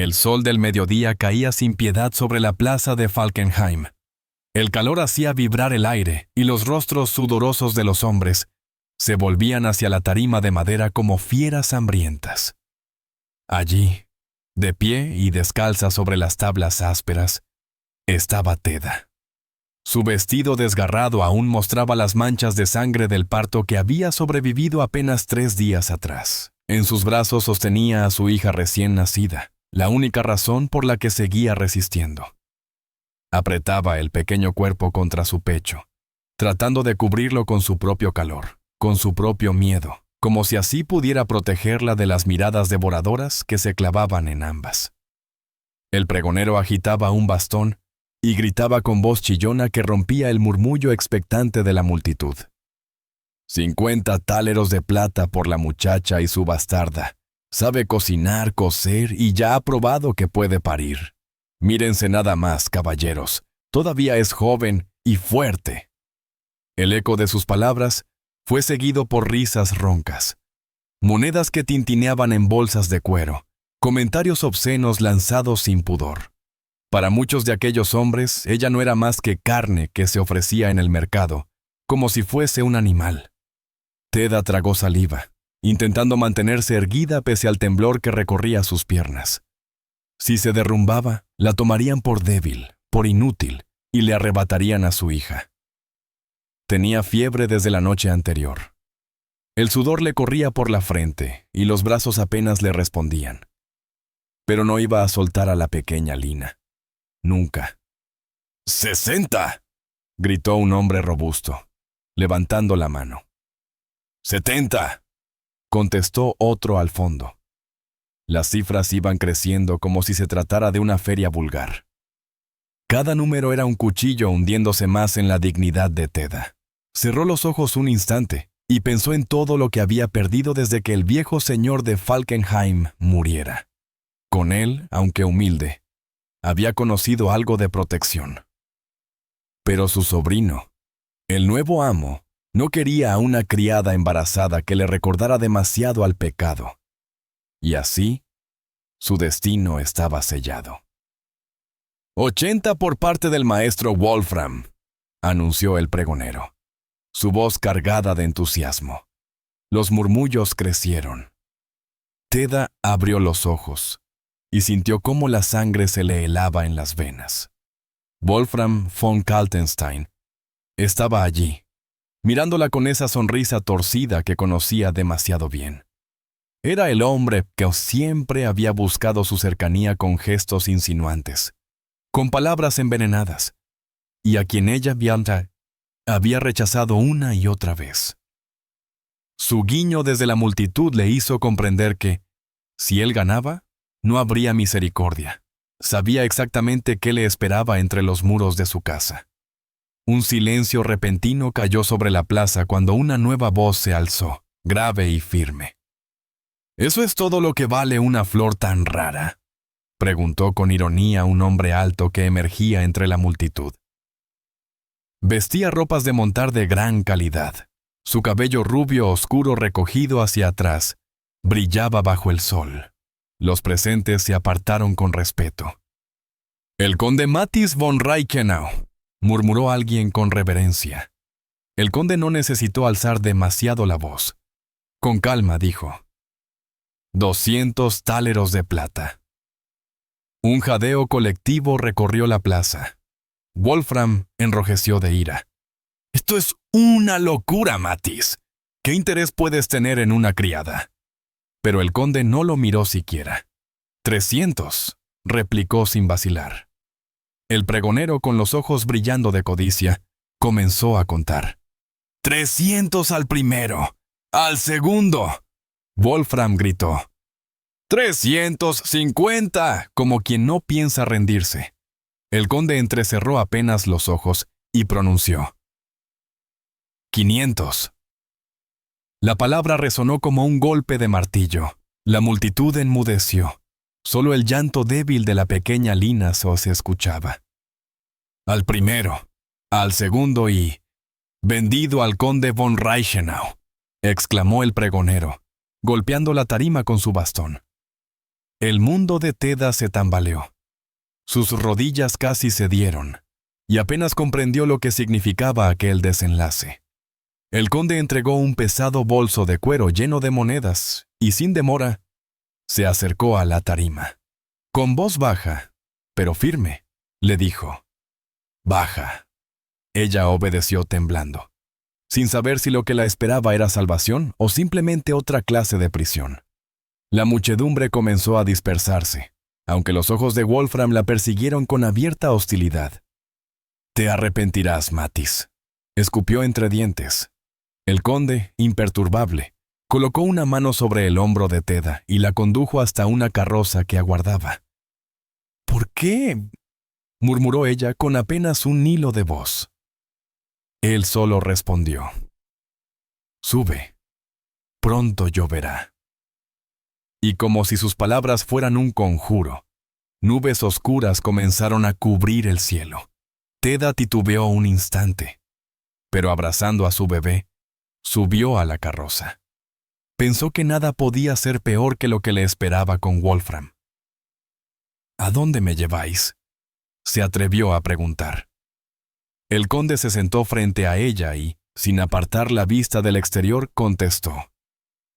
El sol del mediodía caía sin piedad sobre la plaza de Falkenhayn. El calor hacía vibrar el aire y los rostros sudorosos de los hombres se volvían hacia la tarima de madera como fieras hambrientas. Allí, de pie y descalza sobre las tablas ásperas, estaba Teda. Su vestido desgarrado aún mostraba las manchas de sangre del parto que había sobrevivido apenas 3 días atrás. En sus brazos sostenía a su hija recién nacida, la única razón por la que seguía resistiendo. Apretaba el pequeño cuerpo contra su pecho, tratando de cubrirlo con su propio calor, con su propio miedo, como si así pudiera protegerla de las miradas devoradoras que se clavaban en ambas. El pregonero agitaba un bastón y gritaba con voz chillona que rompía el murmullo expectante de la multitud. 50 táleros de plata por la muchacha y su bastarda. Sabe cocinar, coser y ya ha probado que puede parir. Mírense nada más, caballeros. Todavía es joven y fuerte. El eco de sus palabras fue seguido por risas roncas, monedas que tintineaban en bolsas de cuero, comentarios obscenos lanzados sin pudor. Para muchos de aquellos hombres, ella no era más que carne que se ofrecía en el mercado, como si fuese un animal. Teda tragó saliva, intentando mantenerse erguida pese al temblor que recorría sus piernas. Si se derrumbaba, la tomarían por débil, por inútil, y le arrebatarían a su hija. Tenía fiebre desde la noche anterior. El sudor le corría por la frente y los brazos apenas le respondían. Pero no iba a soltar a la pequeña Lina. Nunca. ¡60! Gritó un hombre robusto, levantando la mano. ¡70! Contestó otro al fondo. Las cifras iban creciendo como si se tratara de una feria vulgar. Cada número era un cuchillo hundiéndose más en la dignidad de Teda. Cerró los ojos un instante y pensó en todo lo que había perdido desde que el viejo señor de Falkenhayn muriera. Con él, aunque humilde, había conocido algo de protección. Pero su sobrino, el nuevo amo, no quería a una criada embarazada que le recordara demasiado al pecado. Y así, su destino estaba sellado. 80 por parte del maestro Wolfram, anunció el pregonero, su voz cargada de entusiasmo. Los murmullos crecieron. Teda abrió los ojos y sintió cómo la sangre se le helaba en las venas. Wolfram von Kaltenstein estaba allí, mirándola con esa sonrisa torcida que conocía demasiado bien. Era el hombre que siempre había buscado su cercanía con gestos insinuantes, con palabras envenenadas, y a quien ella había rechazado una y otra vez. Su guiño desde la multitud le hizo comprender que, si él ganaba, no habría misericordia. Sabía exactamente qué le esperaba entre los muros de su casa. Un silencio repentino cayó sobre la plaza cuando una nueva voz se alzó, grave y firme. ¿Eso es todo lo que vale una flor tan rara?, preguntó con ironía un hombre alto que emergía entre la multitud. Vestía ropas de montar de gran calidad. Su cabello rubio oscuro recogido hacia atrás brillaba bajo el sol. Los presentes se apartaron con respeto. «El conde Mathis von Reichenau», murmuró alguien con reverencia. El conde no necesitó alzar demasiado la voz. Con calma dijo: 200 táleros de plata. Un jadeo colectivo recorrió la plaza. Wolfram enrojeció de ira. «Esto es una locura, Mathis. ¿Qué interés puedes tener en una criada?» Pero el conde no lo miró siquiera. 300, replicó sin vacilar. El pregonero, con los ojos brillando de codicia, comenzó a contar. 300 al primero, al segundo. Wolfram gritó. 350, como quien no piensa rendirse. El conde entrecerró apenas los ojos y pronunció. 500. La palabra resonó como un golpe de martillo. La multitud enmudeció. Solo el llanto débil de la pequeña Lina se escuchaba. Al primero, al segundo y... «Vendido al conde von Reichenau», exclamó el pregonero, golpeando la tarima con su bastón. El mundo de Teda se tambaleó. Sus rodillas casi cedieron, y apenas comprendió lo que significaba aquel desenlace. El conde entregó un pesado bolso de cuero lleno de monedas, y sin demora, se acercó a la tarima. Con voz baja, pero firme, le dijo: «Baja». Ella obedeció temblando, sin saber si lo que la esperaba era salvación o simplemente otra clase de prisión. La muchedumbre comenzó a dispersarse, aunque los ojos de Wolfram la persiguieron con abierta hostilidad. «Te arrepentirás, Mattis», escupió entre dientes. El conde, imperturbable, colocó una mano sobre el hombro de Teda y la condujo hasta una carroza que aguardaba. «¿Por qué?», murmuró ella con apenas un hilo de voz. Él solo respondió: «Sube. Pronto lloverá». Y como si sus palabras fueran un conjuro, nubes oscuras comenzaron a cubrir el cielo. Teda titubeó un instante, pero abrazando a su bebé, subió a la carroza. Pensó que nada podía ser peor que lo que le esperaba con Wolfram. «¿A dónde me lleváis?», se atrevió a preguntar. El conde se sentó frente a ella y, sin apartar la vista del exterior, contestó: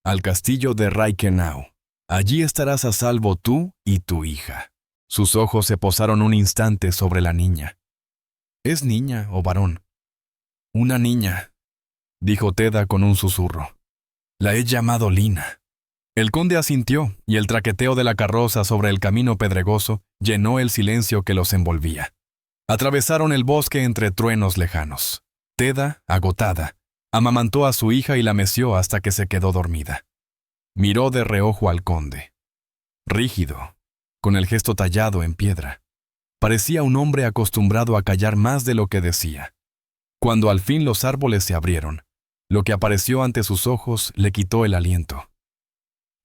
«Al castillo de Reichenau. Allí estarás a salvo tú y tu hija». Sus ojos se posaron un instante sobre la niña. «¿Es niña o varón?». «Una niña», dijo Teda con un susurro. «La he llamado Lina». El conde asintió, y el traqueteo de la carroza sobre el camino pedregoso llenó el silencio que los envolvía. Atravesaron el bosque entre truenos lejanos. Teda, agotada, amamantó a su hija y la meció hasta que se quedó dormida. Miró de reojo al conde. Rígido, con el gesto tallado en piedra. Parecía un hombre acostumbrado a callar más de lo que decía. Cuando al fin los árboles se abrieron, lo que apareció ante sus ojos le quitó el aliento.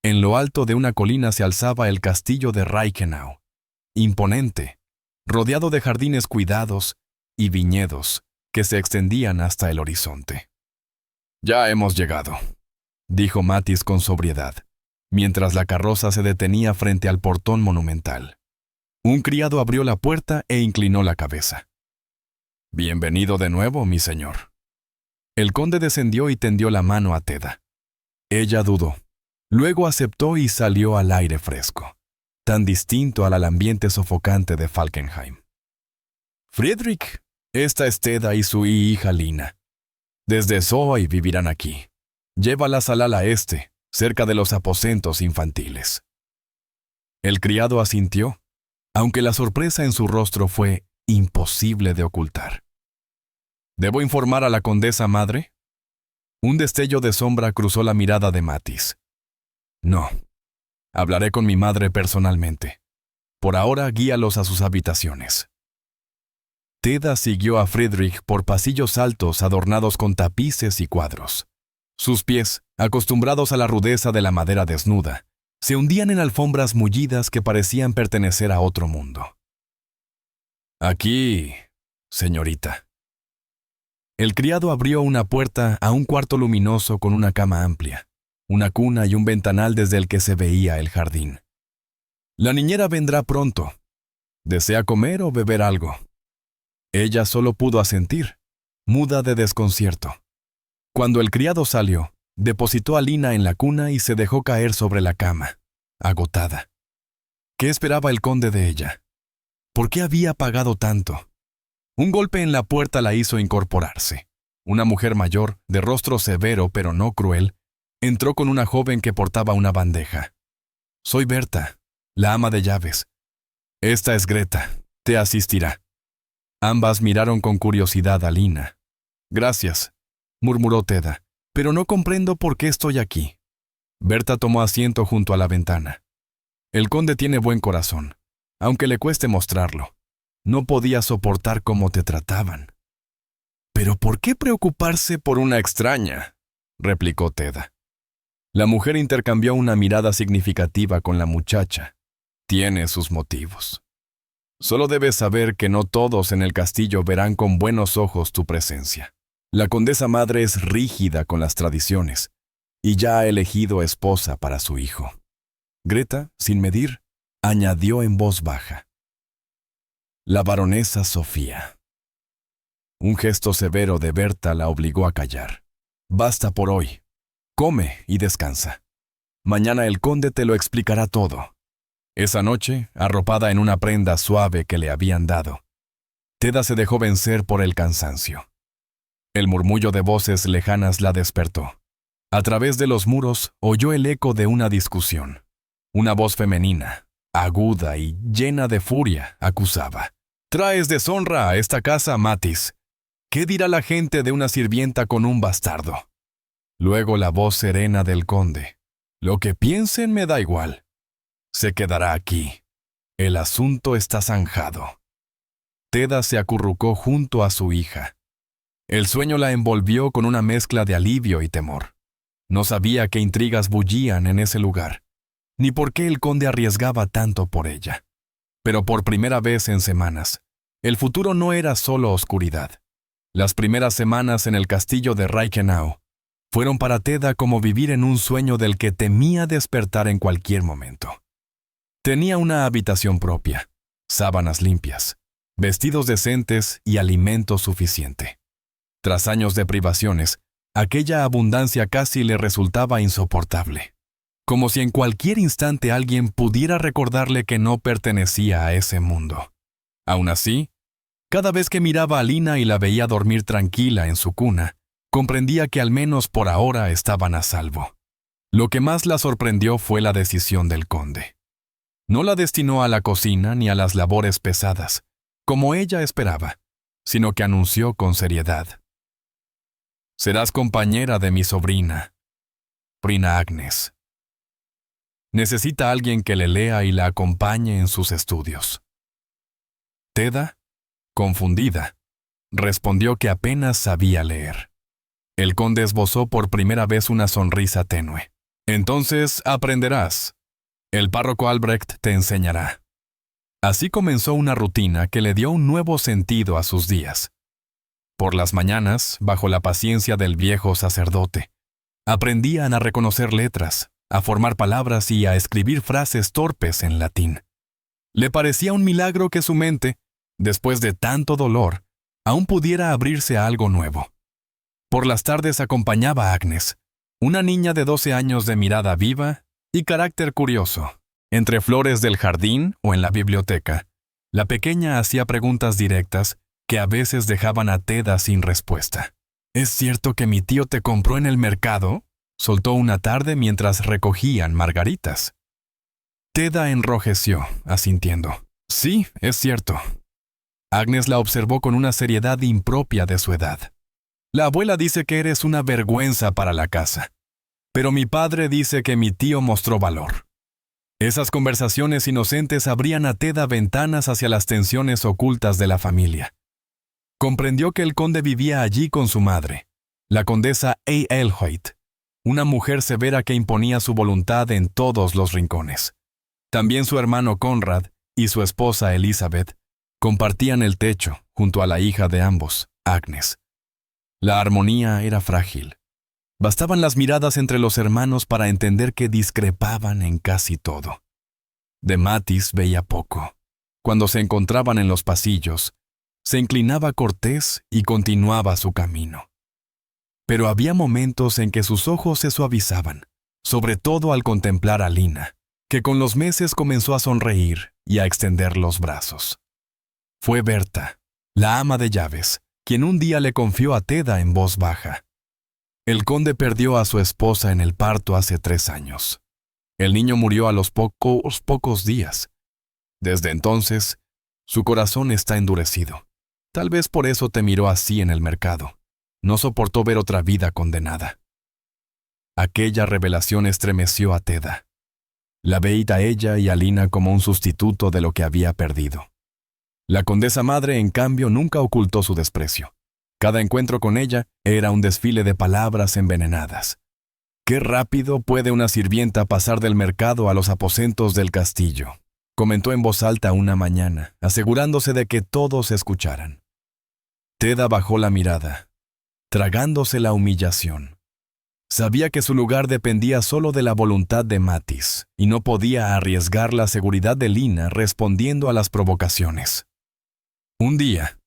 En lo alto de una colina se alzaba el castillo de Reichenau, imponente, rodeado de jardines cuidados y viñedos que se extendían hasta el horizonte. «Ya hemos llegado», dijo Mattis con sobriedad, mientras la carroza se detenía frente al portón monumental. Un criado abrió la puerta e inclinó la cabeza. «Bienvenido de nuevo, mi señor». El conde descendió y tendió la mano a Teda. Ella dudó. Luego aceptó y salió al aire fresco, tan distinto al ambiente sofocante de Falkenheim. «Friedrich, esta es Teda y su hija Lina. Desde hoy vivirán aquí. Llévalas al ala este, cerca de los aposentos infantiles». El criado asintió, aunque la sorpresa en su rostro fue imposible de ocultar. «¿Debo informar a la condesa madre?». Un destello de sombra cruzó la mirada de Mattis. «No. Hablaré con mi madre personalmente. Por ahora, guíalos a sus habitaciones». Teda siguió a Friedrich por pasillos altos adornados con tapices y cuadros. Sus pies, acostumbrados a la rudeza de la madera desnuda, se hundían en alfombras mullidas que parecían pertenecer a otro mundo. «Aquí, señorita». El criado abrió una puerta a un cuarto luminoso con una cama amplia, una cuna y un ventanal desde el que se veía el jardín. «La niñera vendrá pronto. ¿Desea comer o beber algo?». Ella solo pudo asentir, muda de desconcierto. Cuando el criado salió, depositó a Lina en la cuna y se dejó caer sobre la cama, agotada. ¿Qué esperaba el conde de ella? ¿Por qué había pagado tanto? Un golpe en la puerta la hizo incorporarse. Una mujer mayor, de rostro severo pero no cruel, entró con una joven que portaba una bandeja. «Soy Berta, la ama de llaves. Esta es Greta, te asistirá». Ambas miraron con curiosidad a Lina. «Gracias», murmuró Teda, «pero no comprendo por qué estoy aquí». Berta tomó asiento junto a la ventana. El conde tiene buen corazón, aunque le cueste mostrarlo. No podía soportar cómo te trataban. «¿Pero por qué preocuparse por una extraña?», replicó Teda. La mujer intercambió una mirada significativa con la muchacha. «Tiene sus motivos. Solo debes saber que no todos en el castillo verán con buenos ojos tu presencia. La condesa madre es rígida con las tradiciones y ya ha elegido esposa para su hijo». Greta, sin medir, añadió en voz baja. La baronesa Sofía. Un gesto severo de Berta la obligó a callar. Basta por hoy. Come y descansa. Mañana el conde te lo explicará todo. Esa noche, arropada en una prenda suave que le habían dado, Teda se dejó vencer por el cansancio. El murmullo de voces lejanas la despertó. A través de los muros oyó el eco de una discusión. Una voz femenina, aguda y llena de furia, acusaba. «Traes deshonra a esta casa, Matis. ¿Qué dirá la gente de una sirvienta con un bastardo?» Luego la voz serena del conde. «Lo que piensen me da igual. Se quedará aquí. El asunto está zanjado». Teda se acurrucó junto a su hija. El sueño la envolvió con una mezcla de alivio y temor. No sabía qué intrigas bullían en ese lugar, ni por qué el conde arriesgaba tanto por ella. Pero por primera vez en semanas, el futuro no era solo oscuridad. Las primeras semanas en el castillo de Reichenau fueron para Teda como vivir en un sueño del que temía despertar en cualquier momento. Tenía una habitación propia, sábanas limpias, vestidos decentes y alimento suficiente. Tras años de privaciones, aquella abundancia casi le resultaba insoportable. Como si en cualquier instante alguien pudiera recordarle que no pertenecía a ese mundo. Aún así, cada vez que miraba a Lina y la veía dormir tranquila en su cuna, comprendía que al menos por ahora estaban a salvo. Lo que más la sorprendió fue la decisión del conde. No la destinó a la cocina ni a las labores pesadas, como ella esperaba, sino que anunció con seriedad. «Serás compañera de mi sobrina, Prina Agnes. Necesita a alguien que le lea y la acompañe en sus estudios». Teda, confundida, respondió que apenas sabía leer. El conde esbozó por primera vez una sonrisa tenue. «Entonces aprenderás. El párroco Albrecht te enseñará». Así comenzó una rutina que le dio un nuevo sentido a sus días. Por las mañanas, bajo la paciencia del viejo sacerdote, aprendían a reconocer letras, a formar palabras y a escribir frases torpes en latín. Le parecía un milagro que su mente, después de tanto dolor, aún pudiera abrirse a algo nuevo. Por las tardes acompañaba a Agnes, una niña de 12 años de mirada viva y carácter curioso. Entre flores del jardín o en la biblioteca, la pequeña hacía preguntas directas que a veces dejaban a Teda sin respuesta. «¿Es cierto que mi tío te compró en el mercado?», soltó una tarde mientras recogían margaritas. Teda enrojeció, asintiendo. «Sí, es cierto». Agnes la observó con una seriedad impropia de su edad. «La abuela dice que eres una vergüenza para la casa, pero mi padre dice que mi tío mostró valor». Esas conversaciones inocentes abrían a Teda ventanas hacia las tensiones ocultas de la familia. Comprendió que el conde vivía allí con su madre, la condesa Eyelhoit, una mujer severa que imponía su voluntad en todos los rincones. También su hermano Conrad y su esposa Elizabeth compartían el techo junto a la hija de ambos, Agnes. La armonía era frágil. Bastaban las miradas entre los hermanos para entender que discrepaban en casi todo. De Matis veía poco. Cuando se encontraban en los pasillos, se inclinaba cortés y continuaba su camino. Pero había momentos en que sus ojos se suavizaban, sobre todo al contemplar a Lina, que con los meses comenzó a sonreír y a extender los brazos. Fue Berta, la ama de llaves, quien un día le confió a Teda en voz baja. El conde perdió a su esposa en el parto hace 3 años. El niño murió a los pocos días. Desde entonces, su corazón está endurecido. Tal vez por eso te miró así en el mercado. No soportó ver otra vida condenada. Aquella revelación estremeció a Teda. La veía a ella y a Lina como un sustituto de lo que había perdido. La condesa madre, en cambio, nunca ocultó su desprecio. Cada encuentro con ella era un desfile de palabras envenenadas. «Qué rápido puede una sirvienta pasar del mercado a los aposentos del castillo», comentó en voz alta una mañana, asegurándose de que todos escucharan. Teda bajó la mirada, tragándose la humillación. Sabía que su lugar dependía solo de la voluntad de Mattis, y no podía arriesgar la seguridad de Lina respondiendo a las provocaciones. Un día,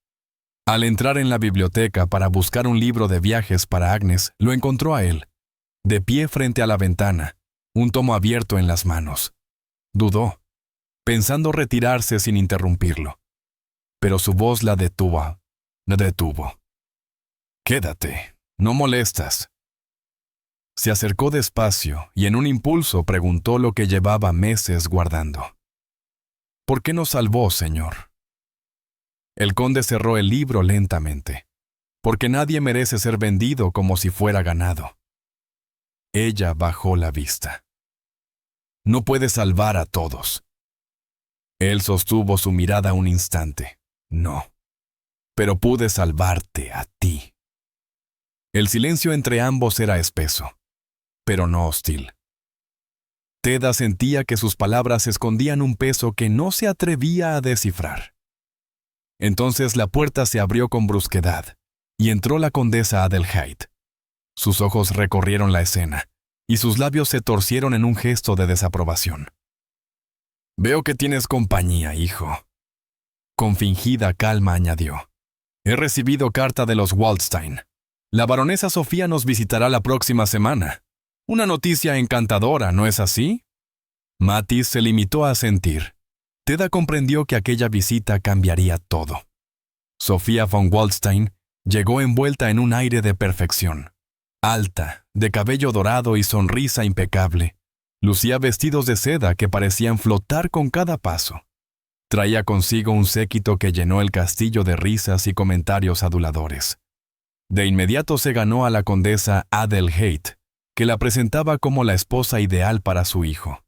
al entrar en la biblioteca para buscar un libro de viajes para Agnes, lo encontró a él, de pie frente a la ventana, un tomo abierto en las manos. Dudó, pensando retirarse sin interrumpirlo. Pero su voz la detuvo. «Quédate, no molestas». Se acercó despacio y en un impulso preguntó lo que llevaba meses guardando. «¿Por qué nos salvó, señor?» El conde cerró el libro lentamente. «Porque nadie merece ser vendido como si fuera ganado». Ella bajó la vista. «No puede salvar a todos». Él sostuvo su mirada un instante. «No, pero pude salvarte a ti». El silencio entre ambos era espeso, pero no hostil. Teda sentía que sus palabras escondían un peso que no se atrevía a descifrar. Entonces la puerta se abrió con brusquedad, y entró la condesa Adelheid. Sus ojos recorrieron la escena, y sus labios se torcieron en un gesto de desaprobación. «Veo que tienes compañía, hijo». Con fingida calma añadió. «He recibido carta de los Waldstein. La baronesa Sofía nos visitará la próxima semana. Una noticia encantadora, ¿no es así?» Mattis se limitó a asentir. Teda comprendió que aquella visita cambiaría todo. Sofía von Waldstein llegó envuelta en un aire de perfección. Alta, de cabello dorado y sonrisa impecable. Lucía vestidos de seda que parecían flotar con cada paso. Traía consigo un séquito que llenó el castillo de risas y comentarios aduladores. De inmediato se ganó a la condesa Adelheid, que la presentaba como la esposa ideal para su hijo.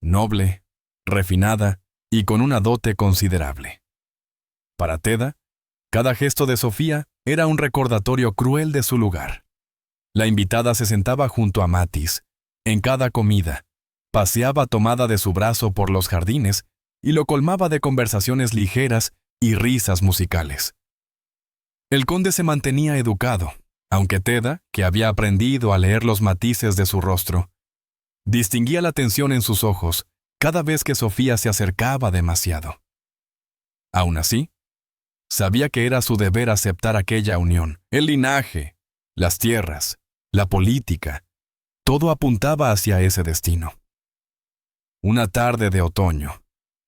Noble, refinada y con una dote considerable. Para Teda, cada gesto de Sofía era un recordatorio cruel de su lugar. La invitada se sentaba junto a Mattis, en cada comida, paseaba tomada de su brazo por los jardines y lo colmaba de conversaciones ligeras y risas musicales. El conde se mantenía educado, aunque Teda, que había aprendido a leer los matices de su rostro, distinguía la tensión en sus ojos cada vez que Sofía se acercaba demasiado. Aún así, sabía que era su deber aceptar aquella unión. El linaje, las tierras, la política, todo apuntaba hacia ese destino. Una tarde de otoño,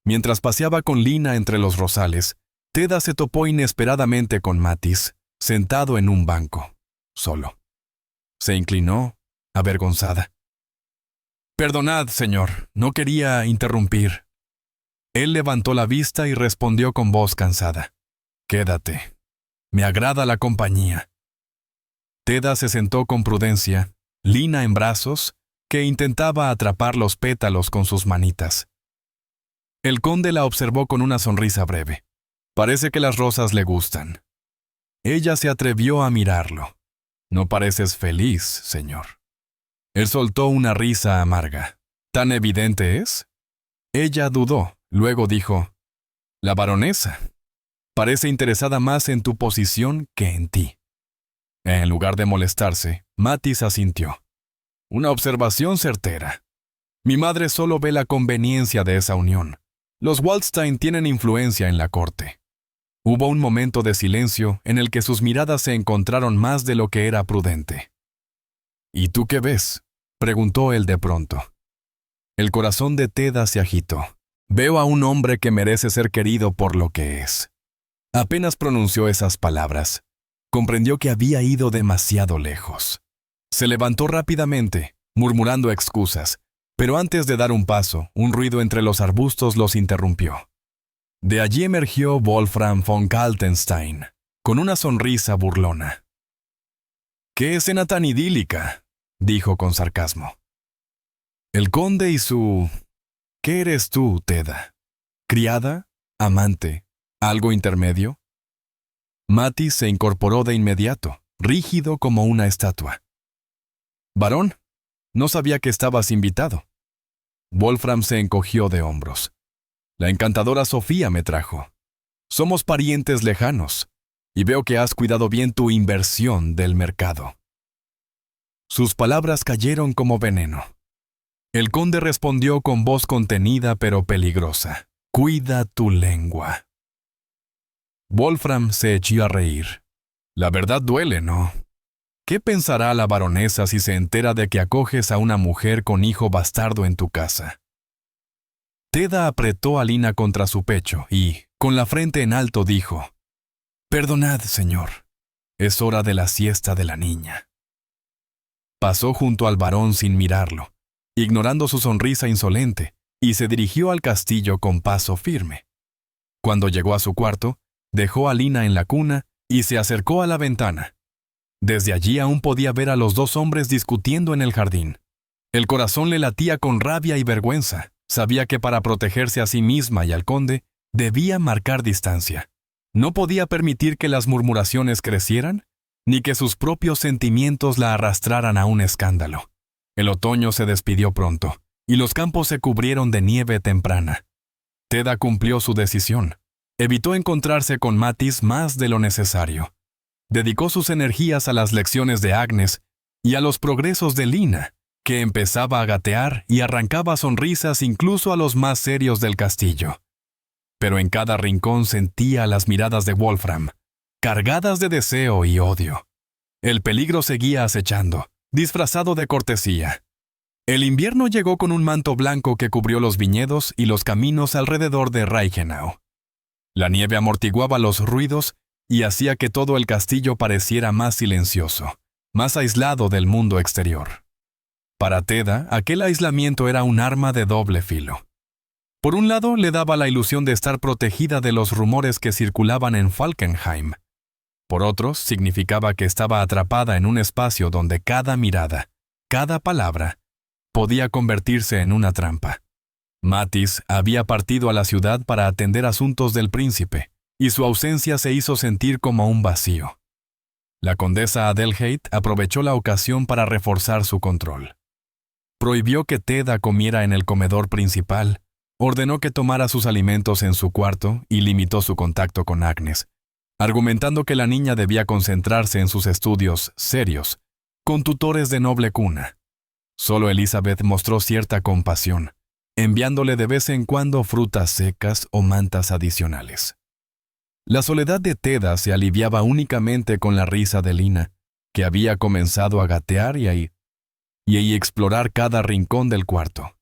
mientras paseaba con Lina entre los rosales, Teda se topó inesperadamente con Mattis, sentado en un banco, solo. Se inclinó, avergonzada. «Perdonad, señor, no quería interrumpir». Él levantó la vista y respondió con voz cansada. «Quédate. Me agrada la compañía». Teda se sentó con prudencia, Lina en brazos, que intentaba atrapar los pétalos con sus manitas. El conde la observó con una sonrisa breve. «Parece que las rosas le gustan». Ella se atrevió a mirarlo. «No pareces feliz, señor». Él soltó una risa amarga. «¿Tan evidente es?» Ella dudó, luego dijo, «La baronesa parece interesada más en tu posición que en ti». En lugar de molestarse, Mattis asintió. «Una observación certera. Mi madre solo ve la conveniencia de esa unión. Los Waldstein tienen influencia en la corte». Hubo un momento de silencio en el que sus miradas se encontraron más de lo que era prudente. «¿Y tú qué ves?», preguntó él de pronto. El corazón de Teda se agitó. «Veo a un hombre que merece ser querido por lo que es». Apenas pronunció esas palabras, comprendió que había ido demasiado lejos. Se levantó rápidamente, murmurando excusas, pero antes de dar un paso, un ruido entre los arbustos los interrumpió. De allí emergió Wolfram von Kaltenstein, con una sonrisa burlona. «¡Qué escena tan idílica!», dijo con sarcasmo. «El conde y su... ¿Qué eres tú, Teda? ¿Criada? ¿Amante? ¿Algo intermedio?» Mattis se incorporó de inmediato, rígido como una estatua. «Varón, no sabía que estabas invitado». Wolfram se encogió de hombros. «La encantadora Sofía me trajo. Somos parientes lejanos, y veo que has cuidado bien tu inversión del mercado». Sus palabras cayeron como veneno. El conde respondió con voz contenida pero peligrosa. «Cuida tu lengua». Wolfram se echó a reír. «La verdad duele, ¿no? ¿Qué pensará la baronesa si se entera de que acoges a una mujer con hijo bastardo en tu casa?» Teda apretó a Lina contra su pecho y, con la frente en alto, dijo: «Perdonad, señor. Es hora de la siesta de la niña». Pasó junto al varón sin mirarlo, ignorando su sonrisa insolente, y se dirigió al castillo con paso firme. Cuando llegó a su cuarto, dejó a Lina en la cuna y se acercó a la ventana. Desde allí aún podía ver a los dos hombres discutiendo en el jardín. El corazón le latía con rabia y vergüenza. Sabía que para protegerse a sí misma y al conde, debía marcar distancia. No podía permitir que las murmuraciones crecieran, ni que sus propios sentimientos la arrastraran a un escándalo. El otoño se despidió pronto, y los campos se cubrieron de nieve temprana. Teda cumplió su decisión. Evitó encontrarse con Mattis más de lo necesario. Dedicó sus energías a las lecciones de Agnes y a los progresos de Lina, que empezaba a gatear y arrancaba sonrisas incluso a los más serios del castillo. Pero en cada rincón sentía las miradas de Wolfram, cargadas de deseo y odio. El peligro seguía acechando, disfrazado de cortesía. El invierno llegó con un manto blanco que cubrió los viñedos y los caminos alrededor de Reichenau. La nieve amortiguaba los ruidos y hacía que todo el castillo pareciera más silencioso, más aislado del mundo exterior. Para Teda, aquel aislamiento era un arma de doble filo. Por un lado, le daba la ilusión de estar protegida de los rumores que circulaban en Falkenheim. Por otro, significaba que estaba atrapada en un espacio donde cada mirada, cada palabra, podía convertirse en una trampa. Mattis había partido a la ciudad para atender asuntos del príncipe, y su ausencia se hizo sentir como un vacío. La condesa Adelheid aprovechó la ocasión para reforzar su control. Prohibió que Teda comiera en el comedor principal, ordenó que tomara sus alimentos en su cuarto y limitó su contacto con Agnes, argumentando que la niña debía concentrarse en sus estudios serios, con tutores de noble cuna. Solo Elizabeth mostró cierta compasión, enviándole de vez en cuando frutas secas o mantas adicionales. La soledad de Teda se aliviaba únicamente con la risa de Lina, que había comenzado a gatear y explorar cada rincón del cuarto.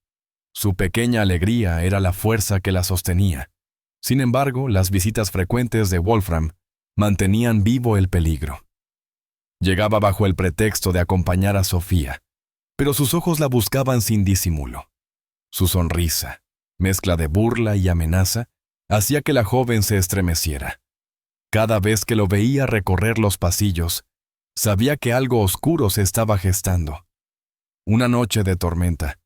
Su pequeña alegría era la fuerza que la sostenía. Sin embargo, las visitas frecuentes de Wolfram mantenían vivo el peligro. Llegaba bajo el pretexto de acompañar a Sofía, pero sus ojos la buscaban sin disimulo. Su sonrisa, mezcla de burla y amenaza, hacía que la joven se estremeciera. Cada vez que lo veía recorrer los pasillos, sabía que algo oscuro se estaba gestando. Una noche de tormenta.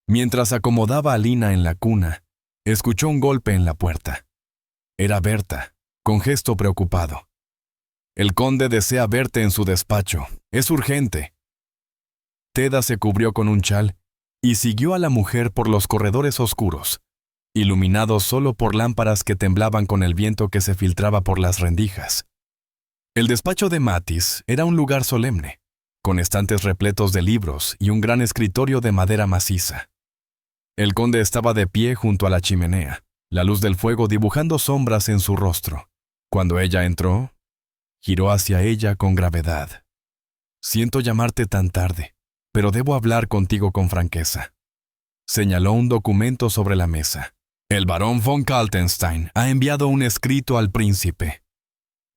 Mientras acomodaba a Lina en la cuna, escuchó un golpe en la puerta. Era Berta, con gesto preocupado. «El conde desea verte en su despacho. Es urgente». Teda se cubrió con un chal y siguió a la mujer por los corredores oscuros, iluminados solo por lámparas que temblaban con el viento que se filtraba por las rendijas. El despacho de Mattis era un lugar solemne, con estantes repletos de libros y un gran escritorio de madera maciza. El conde estaba de pie junto a la chimenea, la luz del fuego dibujando sombras en su rostro. Cuando ella entró, giró hacia ella con gravedad. «Siento llamarte tan tarde, pero debo hablar contigo con franqueza». Señaló un documento sobre la mesa. «El barón von Kaltenstein ha enviado un escrito al príncipe.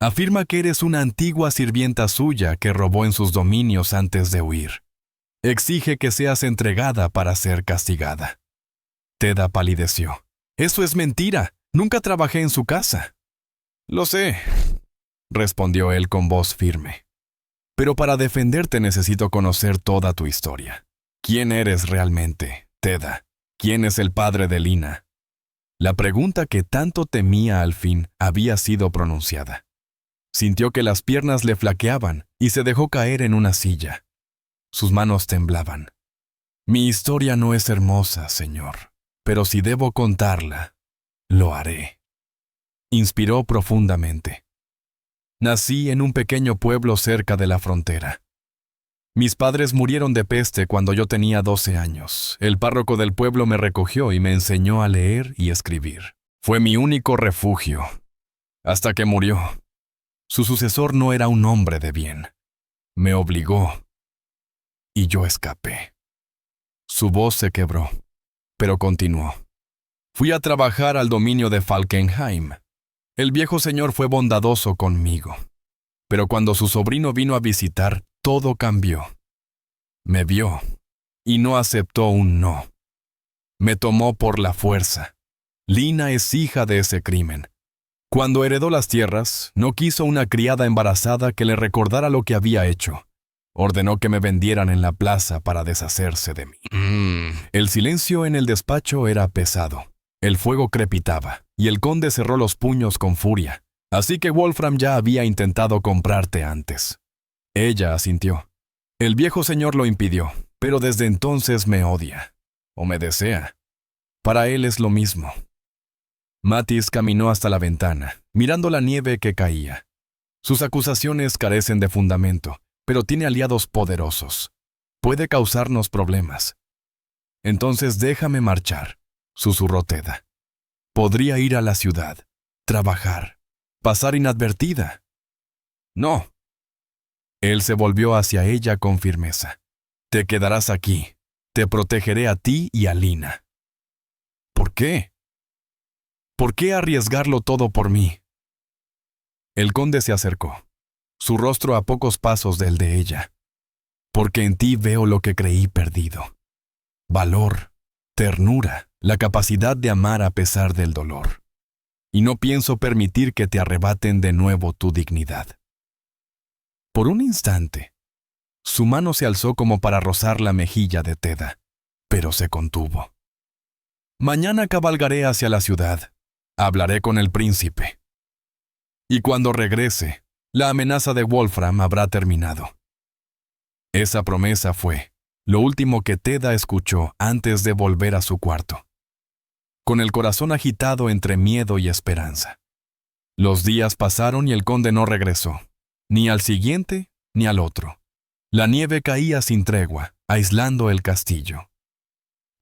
Afirma que eres una antigua sirvienta suya que robó en sus dominios antes de huir. Exige que seas entregada para ser castigada». Teda palideció. «Eso es mentira. Nunca trabajé en su casa». «Lo sé», respondió él con voz firme. «Pero para defenderte necesito conocer toda tu historia. ¿Quién eres realmente, Teda? ¿Quién es el padre de Lina?» La pregunta que tanto temía al fin había sido pronunciada. Sintió que las piernas le flaqueaban y se dejó caer en una silla. Sus manos temblaban. «Mi historia no es hermosa, señor, pero si debo contarla, lo haré». Inspiró profundamente. «Nací en un pequeño pueblo cerca de la frontera. Mis padres murieron de peste cuando yo tenía 12 años. El párroco del pueblo me recogió y me enseñó a leer y escribir. Fue mi único refugio, hasta que murió. Su sucesor no era un hombre de bien. Me obligó, y yo escapé. Su voz se quebró, pero continuó. Fui a trabajar al dominio de Falkenhayn. El viejo señor fue bondadoso conmigo, pero cuando su sobrino vino a visitar, todo cambió. Me vio, y no aceptó un no. Me tomó por la fuerza. Lina es hija de ese crimen. Cuando heredó las tierras, no quiso una criada embarazada que le recordara lo que había hecho. Ordenó que me vendieran en la plaza para deshacerse de mí. El silencio en el despacho era pesado. El fuego crepitaba, y el conde cerró los puños con furia. Así que Wolfram ya había intentado comprarte antes. Ella asintió. El viejo señor lo impidió, pero desde entonces me odia. O me desea. Para él es lo mismo. Mattis caminó hasta la ventana, mirando la nieve que caía. Sus acusaciones carecen de fundamento, pero tiene aliados poderosos. Puede causarnos problemas. Entonces déjame marchar, susurró Teda. Podría ir a la ciudad, trabajar, pasar inadvertida. No. Él se volvió hacia ella con firmeza. Te quedarás aquí. Te protegeré a ti y a Lina. ¿Por qué? ¿Por qué arriesgarlo todo por mí? El conde se acercó, su rostro a pocos pasos del de ella. Porque en ti veo lo que creí perdido. Valor, ternura, la capacidad de amar a pesar del dolor. Y no pienso permitir que te arrebaten de nuevo tu dignidad. Por un instante, su mano se alzó como para rozar la mejilla de Teda, pero se contuvo. Mañana cabalgaré hacia la ciudad. Hablaré con el príncipe. Y cuando regrese, la amenaza de Wolfram habrá terminado. Esa promesa fue lo último que Teda escuchó antes de volver a su cuarto, con el corazón agitado entre miedo y esperanza. Los días pasaron y el conde no regresó, ni al siguiente ni al otro. La nieve caía sin tregua, aislando el castillo.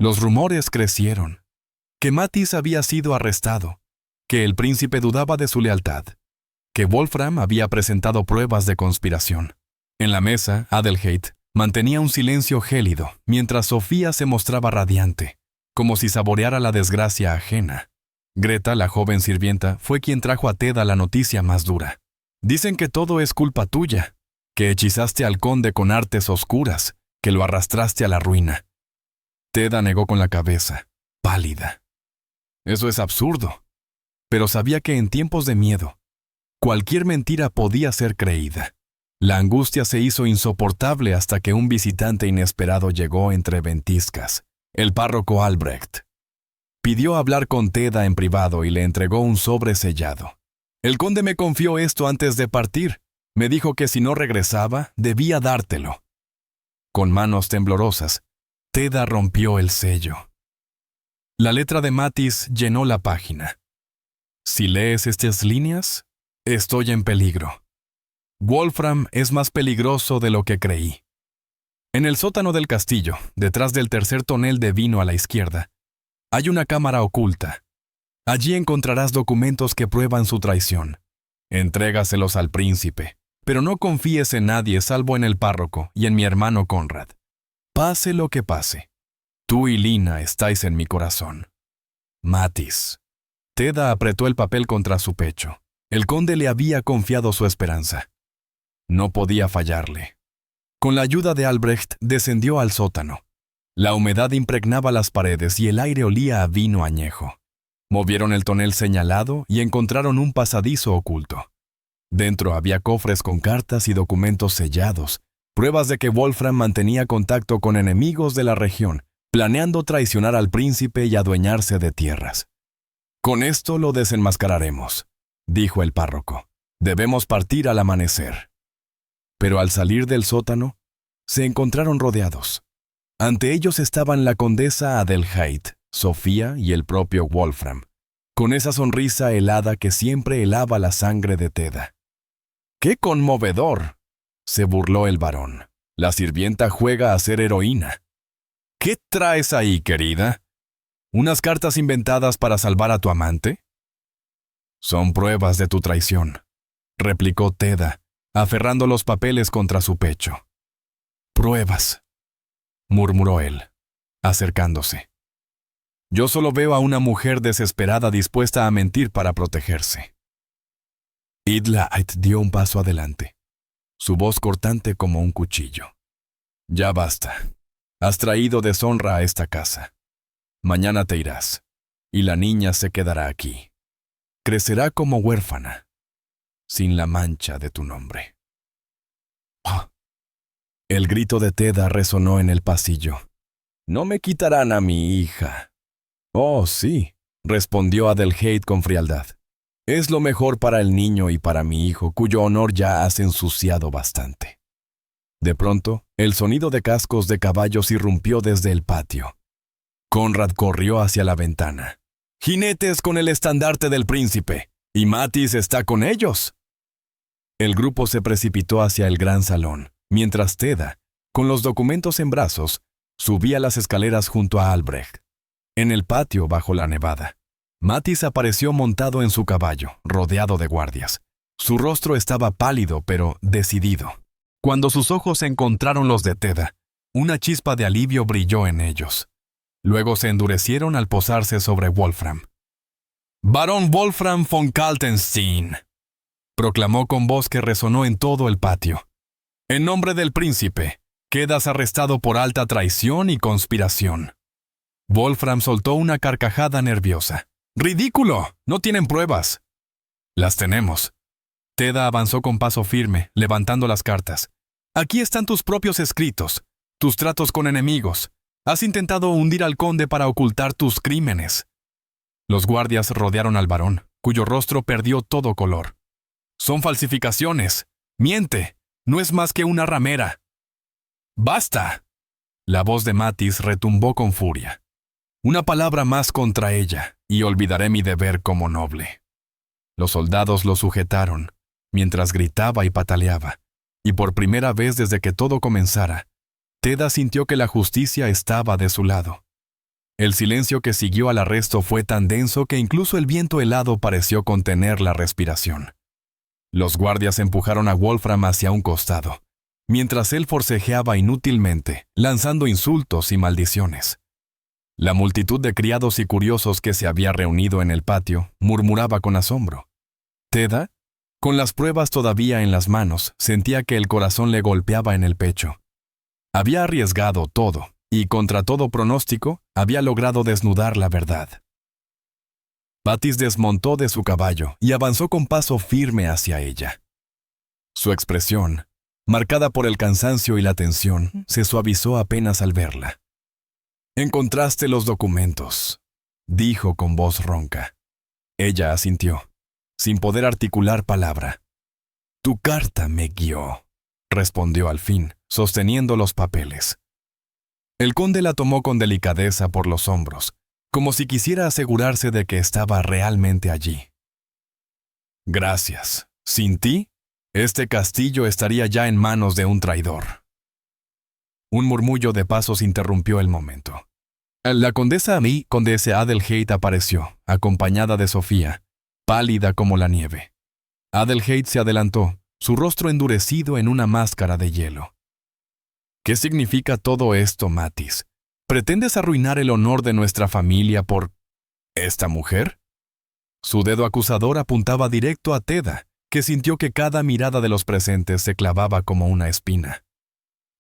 Los rumores crecieron, que Mattis había sido arrestado, que el príncipe dudaba de su lealtad, que Wolfram había presentado pruebas de conspiración. En la mesa, Adelheid mantenía un silencio gélido, mientras Sofía se mostraba radiante, como si saboreara la desgracia ajena. Greta, la joven sirvienta, fue quien trajo a Teda la noticia más dura. Dicen que todo es culpa tuya, que hechizaste al conde con artes oscuras, que lo arrastraste a la ruina. Teda negó con la cabeza, pálida. Eso es absurdo. Pero sabía que en tiempos de miedo, cualquier mentira podía ser creída. La angustia se hizo insoportable hasta que un visitante inesperado llegó entre ventiscas, el párroco Albrecht. Pidió hablar con Teda en privado y le entregó un sobre sellado. El conde me confió esto antes de partir. Me dijo que si no regresaba, debía dártelo. Con manos temblorosas, Teda rompió el sello. La letra de Mattis llenó la página. Si lees estas líneas, estoy en peligro. Wolfram es más peligroso de lo que creí. En el sótano del castillo, detrás del tercer tonel de vino a la izquierda, hay una cámara oculta. Allí encontrarás documentos que prueban su traición. Entrégaselos al príncipe, pero no confíes en nadie salvo en el párroco y en mi hermano Conrad. Pase lo que pase, tú y Lina estáis en mi corazón. Mattis. Teda apretó el papel contra su pecho. El conde le había confiado su esperanza. No podía fallarle. Con la ayuda de Albrecht descendió al sótano. La humedad impregnaba las paredes y el aire olía a vino añejo. Movieron el tonel señalado y encontraron un pasadizo oculto. Dentro había cofres con cartas y documentos sellados, pruebas de que Wolfram mantenía contacto con enemigos de la región, planeando traicionar al príncipe y adueñarse de tierras. Con esto lo desenmascararemos, dijo el párroco. Debemos partir al amanecer. Pero al salir del sótano, se encontraron rodeados. Ante ellos estaban la condesa Adelheid, Sofía y el propio Wolfram, con esa sonrisa helada que siempre helaba la sangre de Teda. ¡Qué conmovedor!, se burló el varón. La sirvienta juega a ser heroína. ¿Qué traes ahí, querida? ¿Unas cartas inventadas para salvar a tu amante? Son pruebas de tu traición, replicó Teda, aferrando los papeles contra su pecho. Pruebas, murmuró él, acercándose. Yo solo veo a una mujer desesperada dispuesta a mentir para protegerse. Idla-Ait dio un paso adelante, su voz cortante como un cuchillo. Ya basta. Has traído deshonra a esta casa. Mañana te irás, y la niña se quedará aquí. Crecerá como huérfana, sin la mancha de tu nombre. ¡Oh! El grito de Teda resonó en el pasillo. No me quitarán a mi hija. Oh, sí, respondió Adelheid con frialdad. Es lo mejor para el niño y para mi hijo, cuyo honor ya has ensuciado bastante. De pronto, el sonido de cascos de caballos irrumpió desde el patio. Conrad corrió hacia la ventana. ¡Jinetes con el estandarte del príncipe! ¡Y Matis está con ellos! El grupo se precipitó hacia el gran salón, mientras Teda, con los documentos en brazos, subía las escaleras junto a Albrecht. En el patio, bajo la nevada, Matis apareció montado en su caballo, rodeado de guardias. Su rostro estaba pálido, pero decidido. Cuando sus ojos encontraron los de Teda, una chispa de alivio brilló en ellos. Luego se endurecieron al posarse sobre Wolfram. «Barón Wolfram von Kaltenstein», proclamó con voz que resonó en todo el patio. «En nombre del príncipe, quedas arrestado por alta traición y conspiración». Wolfram soltó una carcajada nerviosa. «¡Ridículo! ¡No tienen pruebas!» «Las tenemos». Teda avanzó con paso firme, levantando las cartas. «Aquí están tus propios escritos, tus tratos con enemigos. Has intentado hundir al conde para ocultar tus crímenes». Los guardias rodearon al varón, cuyo rostro perdió todo color. «Son falsificaciones. Miente. No es más que una ramera». «¡Basta!» La voz de Matis retumbó con furia. «Una palabra más contra ella, y olvidaré mi deber como noble». Los soldados lo sujetaron, mientras gritaba y pataleaba, y por primera vez desde que todo comenzara, Teda sintió que la justicia estaba de su lado. El silencio que siguió al arresto fue tan denso que incluso el viento helado pareció contener la respiración. Los guardias empujaron a Wolfram hacia un costado, mientras él forcejeaba inútilmente, lanzando insultos y maldiciones. La multitud de criados y curiosos que se había reunido en el patio murmuraba con asombro. Teda, con las pruebas todavía en las manos, sentía que el corazón le golpeaba en el pecho. Había arriesgado todo, y contra todo pronóstico, había logrado desnudar la verdad. Matis desmontó de su caballo y avanzó con paso firme hacia ella. Su expresión, marcada por el cansancio y la tensión, se suavizó apenas al verla. «Encontraste los documentos», dijo con voz ronca. Ella asintió, sin poder articular palabra. «Tu carta me guió», respondió al fin, sosteniendo los papeles. El conde la tomó con delicadeza por los hombros, como si quisiera asegurarse de que estaba realmente allí. «Gracias. Sin ti, este castillo estaría ya en manos de un traidor». Un murmullo de pasos interrumpió el momento. La condesa Adelheid apareció, acompañada de Sofía, pálida como la nieve. Adelheid se adelantó, su rostro endurecido en una máscara de hielo. «¿Qué significa todo esto, Matis? ¿Pretendes arruinar el honor de nuestra familia por esta mujer?» Su dedo acusador apuntaba directo a Teda, que sintió que cada mirada de los presentes se clavaba como una espina.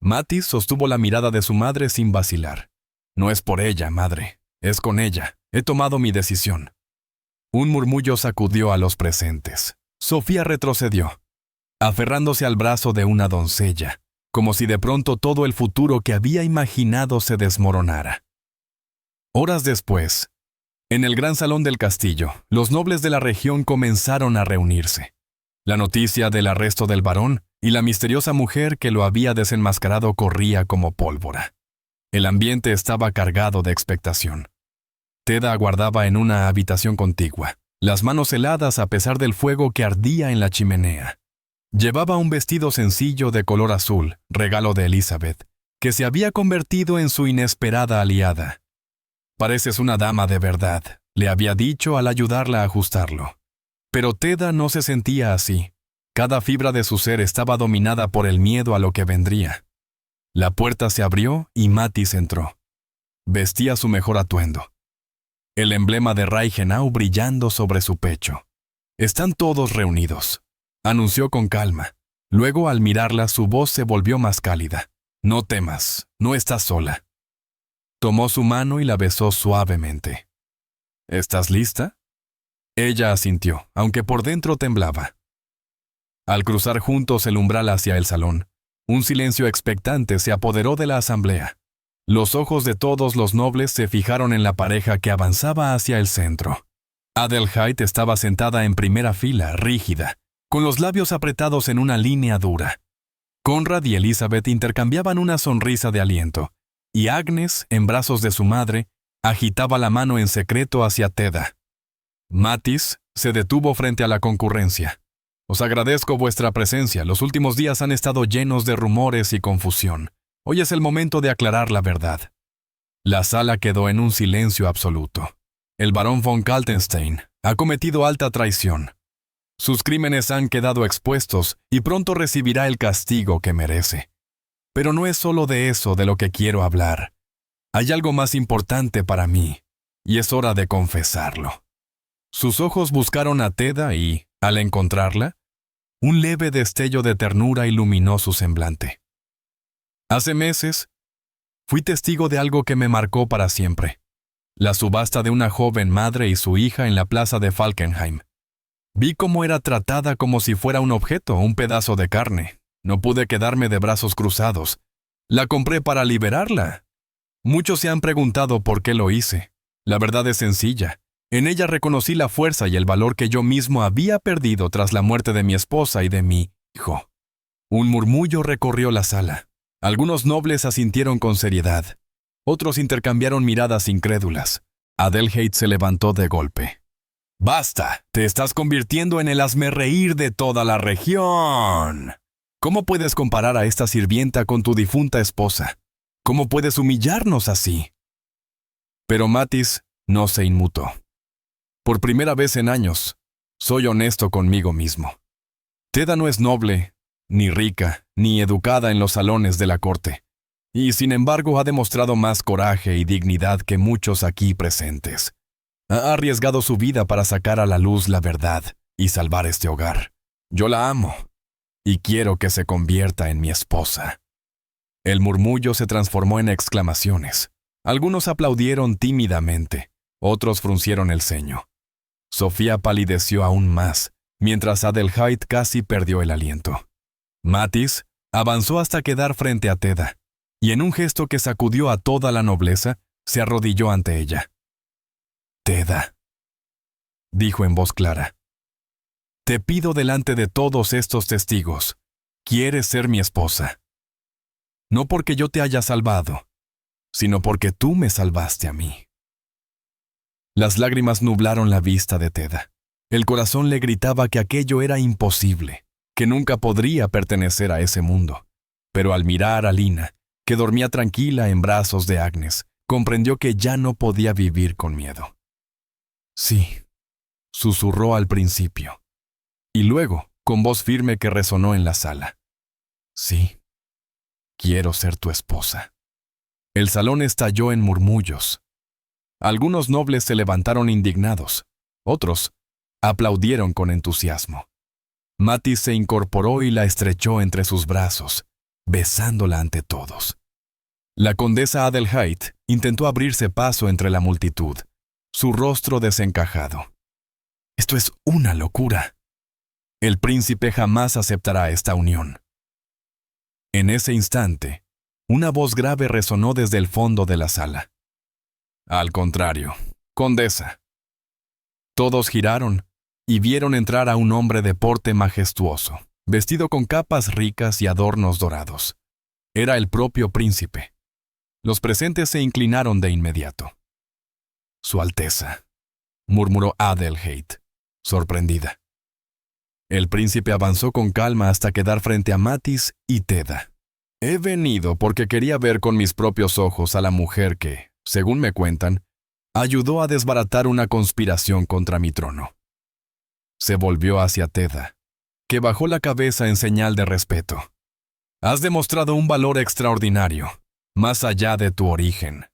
Matis sostuvo la mirada de su madre sin vacilar. «No es por ella, madre. Es con ella. He tomado mi decisión». Un murmullo sacudió a los presentes. Sofía retrocedió, aferrándose al brazo de una doncella, como si de pronto todo el futuro que había imaginado se desmoronara. Horas después, en el gran salón del castillo, los nobles de la región comenzaron a reunirse. La noticia del arresto del varón y la misteriosa mujer que lo había desenmascarado corría como pólvora. El ambiente estaba cargado de expectación. Teda aguardaba en una habitación contigua, las manos heladas a pesar del fuego que ardía en la chimenea. Llevaba un vestido sencillo de color azul, regalo de Elizabeth, que se había convertido en su inesperada aliada. «Pareces una dama de verdad», le había dicho al ayudarla a ajustarlo. Pero Teda no se sentía así. Cada fibra de su ser estaba dominada por el miedo a lo que vendría. La puerta se abrió y Mattis entró. Vestía su mejor atuendo. El emblema de Reichenau brillando sobre su pecho. «Están todos reunidos», anunció con calma. Luego, al mirarla, su voz se volvió más cálida. «No temas, no estás sola». Tomó su mano y la besó suavemente. «¿Estás lista?» Ella asintió, aunque por dentro temblaba. Al cruzar juntos el umbral hacia el salón, un silencio expectante se apoderó de la asamblea. Los ojos de todos los nobles se fijaron en la pareja que avanzaba hacia el centro. Adelheid estaba sentada en primera fila, rígida, con los labios apretados en una línea dura. Conrad y Elizabeth intercambiaban una sonrisa de aliento, y Agnes, en brazos de su madre, agitaba la mano en secreto hacia Teda. Mattis se detuvo frente a la concurrencia. «Os agradezco vuestra presencia. Los últimos días han estado llenos de rumores y confusión. Hoy es el momento de aclarar la verdad». La sala quedó en un silencio absoluto. El barón von Kaltenstein ha cometido alta traición. Sus crímenes han quedado expuestos y pronto recibirá el castigo que merece. Pero no es solo de eso de lo que quiero hablar. Hay algo más importante para mí, y es hora de confesarlo. Sus ojos buscaron a Teda y, al encontrarla, un leve destello de ternura iluminó su semblante. «Hace meses, fui testigo de algo que me marcó para siempre. La subasta de una joven madre y su hija en la plaza de Falkenheim. Vi cómo era tratada como si fuera un objeto, un pedazo de carne. No pude quedarme de brazos cruzados. La compré para liberarla. Muchos se han preguntado por qué lo hice. La verdad es sencilla. En ella reconocí la fuerza y el valor que yo mismo había perdido tras la muerte de mi esposa y de mi hijo». Un murmullo recorrió la sala. Algunos nobles asintieron con seriedad. Otros intercambiaron miradas incrédulas. Adelheid se levantó de golpe. «¡Basta! Te estás convirtiendo en el hazmerreír de toda la región. ¿Cómo puedes comparar a esta sirvienta con tu difunta esposa? ¿Cómo puedes humillarnos así?» Pero Mattis no se inmutó. «Por primera vez en años, soy honesto conmigo mismo. Teda no es noble, ni rica, ni educada en los salones de la corte, y sin embargo ha demostrado más coraje y dignidad que muchos aquí presentes. Ha arriesgado su vida para sacar a la luz la verdad y salvar este hogar. Yo la amo, y quiero que se convierta en mi esposa». El murmullo se transformó en exclamaciones. Algunos aplaudieron tímidamente, otros fruncieron el ceño. Sofía palideció aún más, mientras Adelheid casi perdió el aliento. Mattis avanzó hasta quedar frente a Teda, y en un gesto que sacudió a toda la nobleza, se arrodilló ante ella. «Teda», dijo en voz clara, «te pido delante de todos estos testigos, ¿quieres ser mi esposa? No porque yo te haya salvado, sino porque tú me salvaste a mí». Las lágrimas nublaron la vista de Teda. El corazón le gritaba que aquello era imposible, que nunca podría pertenecer a ese mundo. Pero al mirar a Lina, que dormía tranquila en brazos de Agnes, comprendió que ya no podía vivir con miedo. «Sí», susurró al principio, y luego, con voz firme que resonó en la sala. «Sí, quiero ser tu esposa». El salón estalló en murmullos. Algunos nobles se levantaron indignados, otros aplaudieron con entusiasmo. Mattis se incorporó y la estrechó entre sus brazos, besándola ante todos. La condesa Adelheid intentó abrirse paso entre la multitud, su rostro desencajado. «Esto es una locura. El príncipe jamás aceptará esta unión». En ese instante, una voz grave resonó desde el fondo de la sala. «Al contrario, condesa». Todos giraron y vieron entrar a un hombre de porte majestuoso, vestido con capas ricas y adornos dorados. Era el propio príncipe. Los presentes se inclinaron de inmediato. «Su Alteza», murmuró Adelheid, sorprendida. El príncipe avanzó con calma hasta quedar frente a Mattis y Teda. He venido porque quería ver con mis propios ojos a la mujer que, según me cuentan, ayudó a desbaratar una conspiración contra mi trono. Se volvió hacia Teda, que bajó la cabeza en señal de respeto. Has demostrado un valor extraordinario, más allá de tu origen.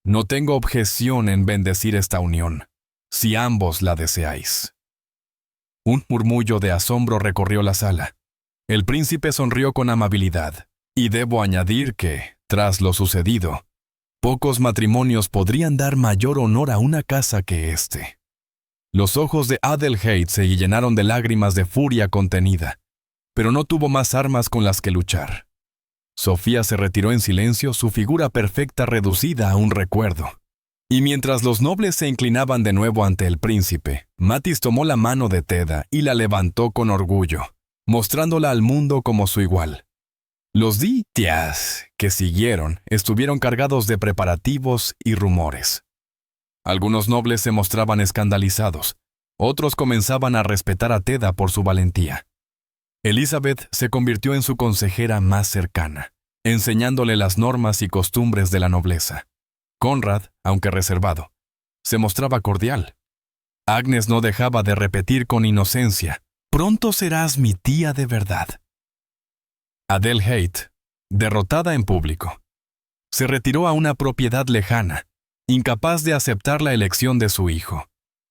No tengo objeción en bendecir esta unión, si ambos la deseáis. Un murmullo de asombro recorrió la sala. El príncipe sonrió con amabilidad, y debo añadir que, tras lo sucedido, pocos matrimonios podrían dar mayor honor a una casa que este. Los ojos de Adelheid se llenaron de lágrimas de furia contenida, pero no tuvo más armas con las que luchar. Sofía se retiró en silencio, su figura perfecta reducida a un recuerdo. Y mientras los nobles se inclinaban de nuevo ante el príncipe, Mattis tomó la mano de Teda y la levantó con orgullo, mostrándola al mundo como su igual. Los días que siguieron estuvieron cargados de preparativos y rumores. Algunos nobles se mostraban escandalizados, otros comenzaban a respetar a Teda por su valentía. Elizabeth se convirtió en su consejera más cercana, enseñándole las normas y costumbres de la nobleza. Conrad, aunque reservado, se mostraba cordial. Agnes no dejaba de repetir con inocencia: «Pronto serás mi tía de verdad». Adelheid, derrotada en público, se retiró a una propiedad lejana, incapaz de aceptar la elección de su hijo.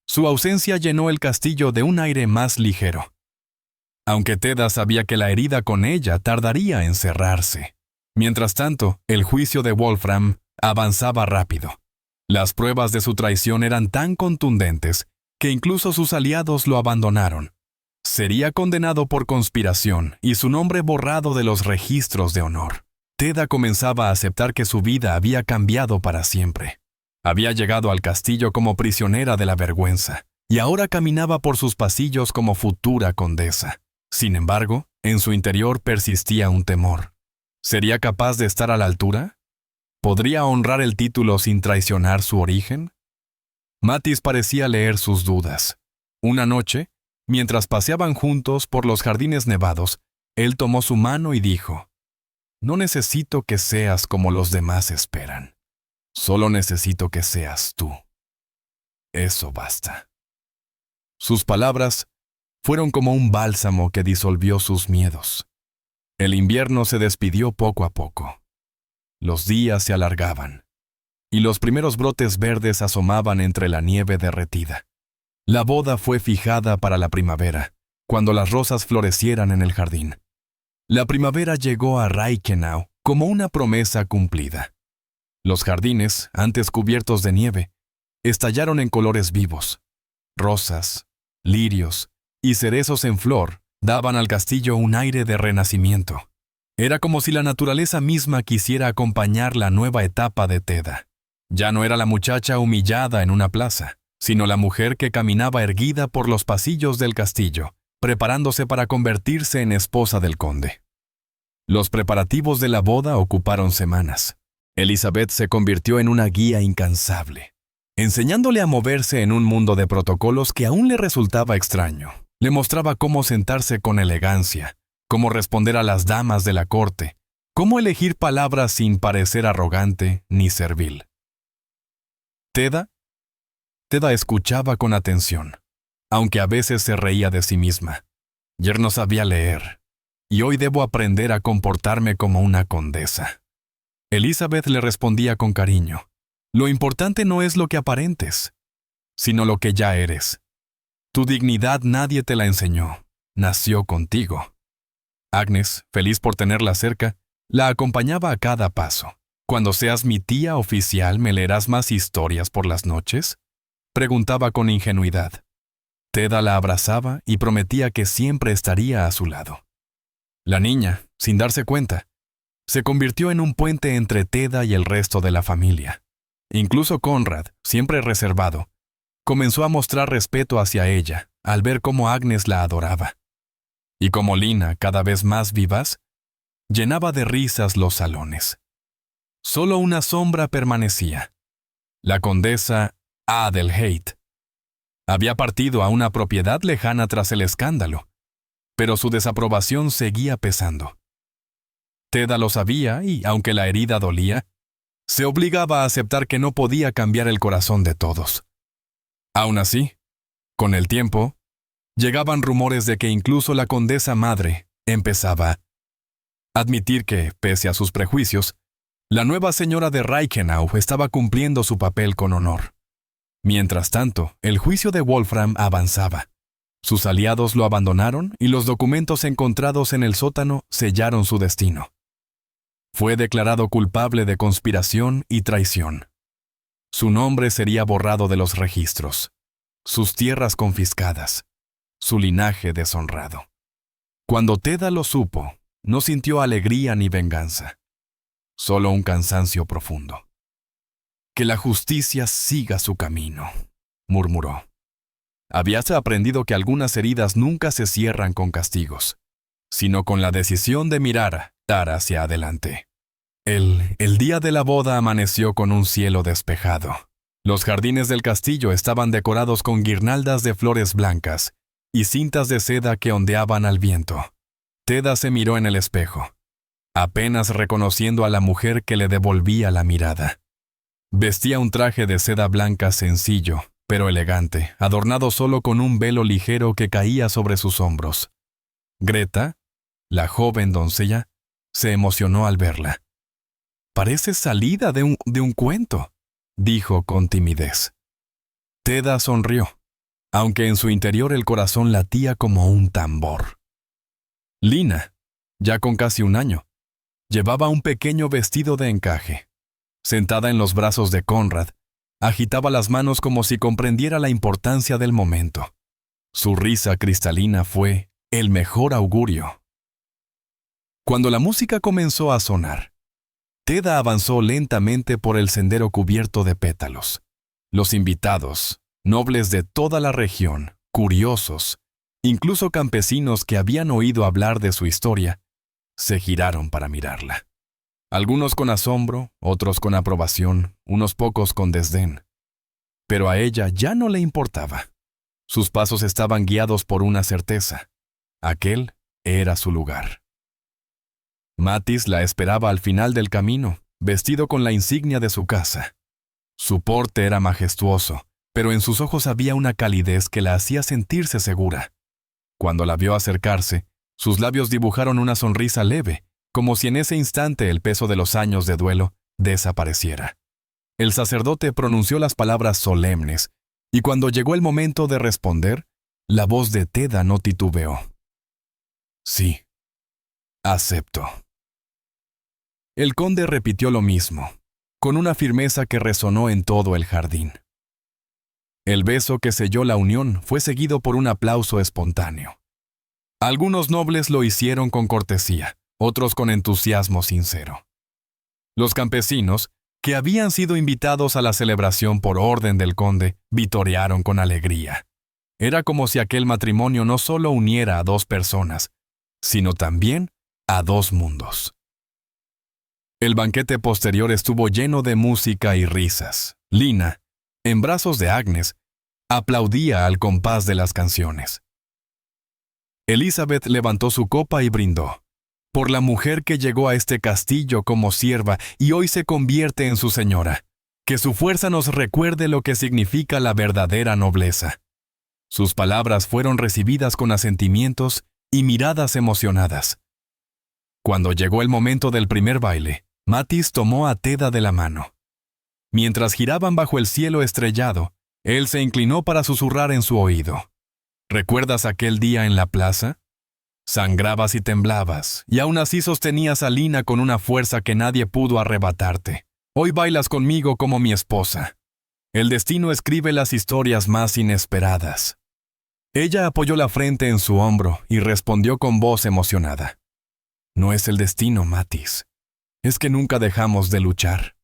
Su ausencia llenó el castillo de un aire más ligero. Aunque Teda sabía que la herida con ella tardaría en cerrarse. Mientras tanto, el juicio de Wolfram avanzaba rápido. Las pruebas de su traición eran tan contundentes que incluso sus aliados lo abandonaron. Sería condenado por conspiración y su nombre borrado de los registros de honor. Teda comenzaba a aceptar que su vida había cambiado para siempre. Había llegado al castillo como prisionera de la vergüenza, y ahora caminaba por sus pasillos como futura condesa. Sin embargo, en su interior persistía un temor. ¿Sería capaz de estar a la altura? ¿Podría honrar el título sin traicionar su origen? Mattis parecía leer sus dudas. Una noche, mientras paseaban juntos por los jardines nevados, él tomó su mano y dijo: «No necesito que seas como los demás esperan. Solo necesito que seas tú. Eso basta». Sus palabras fueron como un bálsamo que disolvió sus miedos. El invierno se despidió poco a poco. Los días se alargaban, y los primeros brotes verdes asomaban entre la nieve derretida. La boda fue fijada para la primavera, cuando las rosas florecieran en el jardín. La primavera llegó a Reichenau como una promesa cumplida. Los jardines, antes cubiertos de nieve, estallaron en colores vivos. Rosas, lirios y cerezos en flor daban al castillo un aire de renacimiento. Era como si la naturaleza misma quisiera acompañar la nueva etapa de Teda. Ya no era la muchacha humillada en una plaza, sino la mujer que caminaba erguida por los pasillos del castillo, preparándose para convertirse en esposa del conde. Los preparativos de la boda ocuparon semanas. Elizabeth se convirtió en una guía incansable, enseñándole a moverse en un mundo de protocolos que aún le resultaba extraño. Le mostraba cómo sentarse con elegancia, cómo responder a las damas de la corte, cómo elegir palabras sin parecer arrogante ni servil. Teda escuchaba con atención, aunque a veces se reía de sí misma. Ayer no sabía leer, y hoy debo aprender a comportarme como una condesa. Elizabeth le respondía con cariño: «Lo importante no es lo que aparentes, sino lo que ya eres. Tu dignidad nadie te la enseñó, nació contigo». Agnes, feliz por tenerla cerca, la acompañaba a cada paso. «¿Cuando seas mi tía oficial, me leerás más historias por las noches?», preguntaba con ingenuidad. Teda la abrazaba y prometía que siempre estaría a su lado. La niña, sin darse cuenta, se convirtió en un puente entre Teda y el resto de la familia. Incluso Conrad, siempre reservado, comenzó a mostrar respeto hacia ella al ver cómo Agnes la adoraba. Y como Lina, cada vez más vivaz, llenaba de risas los salones. Solo una sombra permanecía: la condesa Adelheid. Había partido a una propiedad lejana tras el escándalo, pero su desaprobación seguía pesando. Teda lo sabía y, aunque la herida dolía, se obligaba a aceptar que no podía cambiar el corazón de todos. Aún así, con el tiempo, llegaban rumores de que incluso la condesa madre empezaba a admitir que, pese a sus prejuicios, la nueva señora de Reichenau estaba cumpliendo su papel con honor. Mientras tanto, el juicio de Wolfram avanzaba. Sus aliados lo abandonaron y los documentos encontrados en el sótano sellaron su destino. Fue declarado culpable de conspiración y traición. Su nombre sería borrado de los registros, sus tierras confiscadas, su linaje deshonrado. Cuando Teda lo supo, no sintió alegría ni venganza, solo un cansancio profundo. «Que la justicia siga su camino», murmuró. Habíase aprendido que algunas heridas nunca se cierran con castigos, sino con la decisión de mirar hacia adelante. El día de la boda amaneció con un cielo despejado. Los jardines del castillo estaban decorados con guirnaldas de flores blancas y cintas de seda que ondeaban al viento. Teda se miró en el espejo, apenas reconociendo a la mujer que le devolvía la mirada. Vestía un traje de seda blanca sencillo, pero elegante, adornado solo con un velo ligero que caía sobre sus hombros. Greta, la joven doncella, se emocionó al verla. «Parece salida de un cuento», dijo con timidez. Teda sonrió, aunque en su interior el corazón latía como un tambor. Lina, ya con casi un año, llevaba un pequeño vestido de encaje. Sentada en los brazos de Conrad, agitaba las manos como si comprendiera la importancia del momento. Su risa cristalina fue el mejor augurio. Cuando la música comenzó a sonar, Teda avanzó lentamente por el sendero cubierto de pétalos. Los invitados, nobles de toda la región, curiosos, incluso campesinos que habían oído hablar de su historia, se giraron para mirarla. Algunos con asombro, otros con aprobación, unos pocos con desdén. Pero a ella ya no le importaba. Sus pasos estaban guiados por una certeza. Aquel era su lugar. Mathis la esperaba al final del camino, vestido con la insignia de su casa. Su porte era majestuoso, pero en sus ojos había una calidez que la hacía sentirse segura. Cuando la vio acercarse, sus labios dibujaron una sonrisa leve, como si en ese instante el peso de los años de duelo desapareciera. El sacerdote pronunció las palabras solemnes, y cuando llegó el momento de responder, la voz de Teda no titubeó. «Sí, acepto». El conde repitió lo mismo, con una firmeza que resonó en todo el jardín. El beso que selló la unión fue seguido por un aplauso espontáneo. Algunos nobles lo hicieron con cortesía, otros con entusiasmo sincero. Los campesinos, que habían sido invitados a la celebración por orden del conde, vitorearon con alegría. Era como si aquel matrimonio no solo uniera a dos personas, sino también a dos mundos. El banquete posterior estuvo lleno de música y risas. Lina, en brazos de Agnes, aplaudía al compás de las canciones. Elizabeth levantó su copa y brindó, por la mujer que llegó a este castillo como sierva y hoy se convierte en su señora. Que su fuerza nos recuerde lo que significa la verdadera nobleza. Sus palabras fueron recibidas con asentimientos y miradas emocionadas. Cuando llegó el momento del primer baile, Mathis tomó a Teda de la mano. Mientras giraban bajo el cielo estrellado, él se inclinó para susurrar en su oído. ¿Recuerdas aquel día en la plaza? Sangrabas y temblabas, y aún así sostenías a Lina con una fuerza que nadie pudo arrebatarte. Hoy bailas conmigo como mi esposa. El destino escribe las historias más inesperadas. Ella apoyó la frente en su hombro y respondió con voz emocionada. No es el destino, Mathis. Es que nunca dejamos de luchar.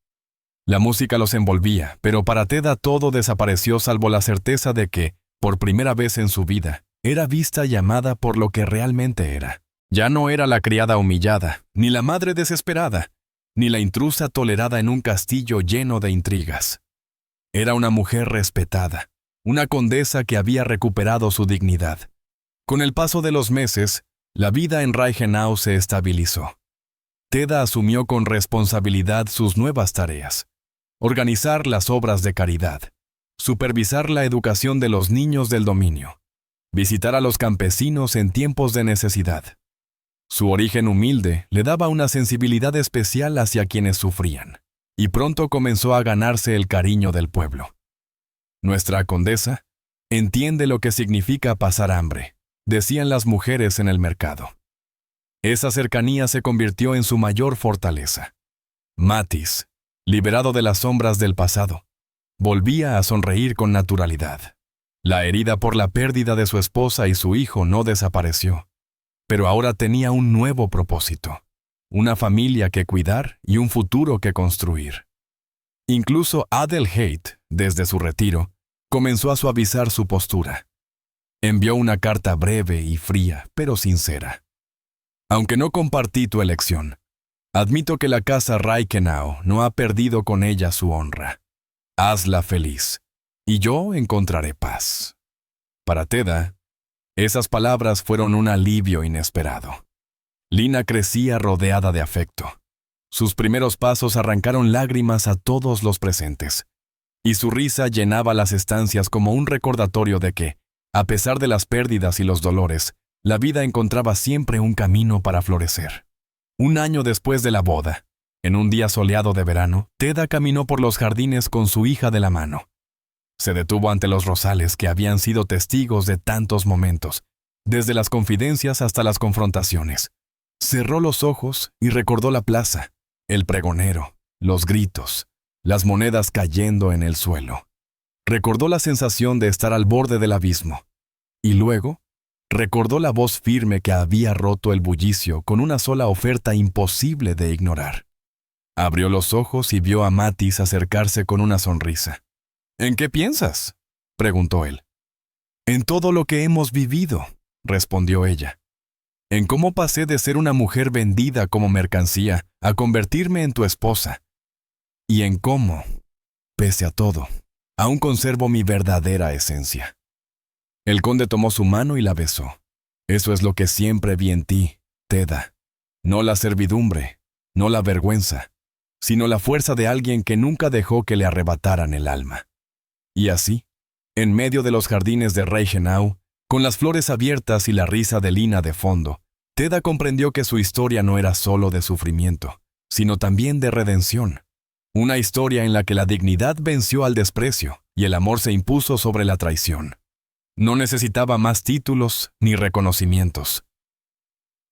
La música los envolvía, pero para Teda todo desapareció salvo la certeza de que, por primera vez en su vida, era vista y amada por lo que realmente era. Ya no era la criada humillada, ni la madre desesperada, ni la intrusa tolerada en un castillo lleno de intrigas. Era una mujer respetada, una condesa que había recuperado su dignidad, Con el paso de los meses, la vida en Reichenau se estabilizó. Teda asumió con responsabilidad sus nuevas tareas: organizar las obras de caridad, supervisar la educación de los niños del dominio, visitar a los campesinos en tiempos de necesidad. Su origen humilde le daba una sensibilidad especial hacia quienes sufrían, y pronto comenzó a ganarse el cariño del pueblo. Nuestra condesa entiende lo que significa pasar hambre, decían las mujeres en el mercado. Esa cercanía se convirtió en su mayor fortaleza. Mathis, liberado de las sombras del pasado, volvía a sonreír con naturalidad. La herida por la pérdida de su esposa y su hijo no desapareció, pero ahora tenía un nuevo propósito: una familia que cuidar y un futuro que construir. Incluso Adelheid, desde su retiro, comenzó a suavizar su postura. Envió una carta breve y fría, pero sincera. Aunque no compartí tu elección, admito que la casa Reichenau no ha perdido con ella su honra. Hazla feliz, y yo encontraré paz. Para Teda, esas palabras fueron un alivio inesperado. Lina crecía rodeada de afecto. Sus primeros pasos arrancaron lágrimas a todos los presentes, y su risa llenaba las estancias como un recordatorio de que, a pesar de las pérdidas y los dolores, la vida encontraba siempre un camino para florecer. Un año después de la boda, en un día soleado de verano, Teda caminó por los jardines con su hija de la mano. Se detuvo ante los rosales que habían sido testigos de tantos momentos, desde las confidencias hasta las confrontaciones. Cerró los ojos y recordó la plaza, el pregonero, los gritos, las monedas cayendo en el suelo. Recordó la sensación de estar al borde del abismo. Y luego, recordó la voz firme que había roto el bullicio con una sola oferta imposible de ignorar. Abrió los ojos y vio a Mathis acercarse con una sonrisa. «¿En qué piensas?», preguntó él. «En todo lo que hemos vivido», respondió ella. «En cómo pasé de ser una mujer vendida como mercancía a convertirme en tu esposa. Y en cómo, pese a todo, aún conservo mi verdadera esencia». El conde tomó su mano y la besó. «Eso es lo que siempre vi en ti, Teda. No la servidumbre, no la vergüenza, sino la fuerza de alguien que nunca dejó que le arrebataran el alma». Y así, en medio de los jardines de Reichenau, con las flores abiertas y la risa de Lina de fondo, Teda comprendió que su historia no era solo de sufrimiento, sino también de redención. Una historia en la que la dignidad venció al desprecio y el amor se impuso sobre la traición. No necesitaba más títulos ni reconocimientos.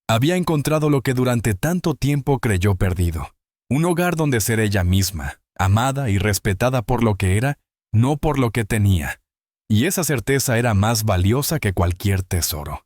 Había encontrado lo que durante tanto tiempo creyó perdido: un hogar donde ser ella misma, amada y respetada por lo que era, no por lo que tenía. Y esa certeza era más valiosa que cualquier tesoro.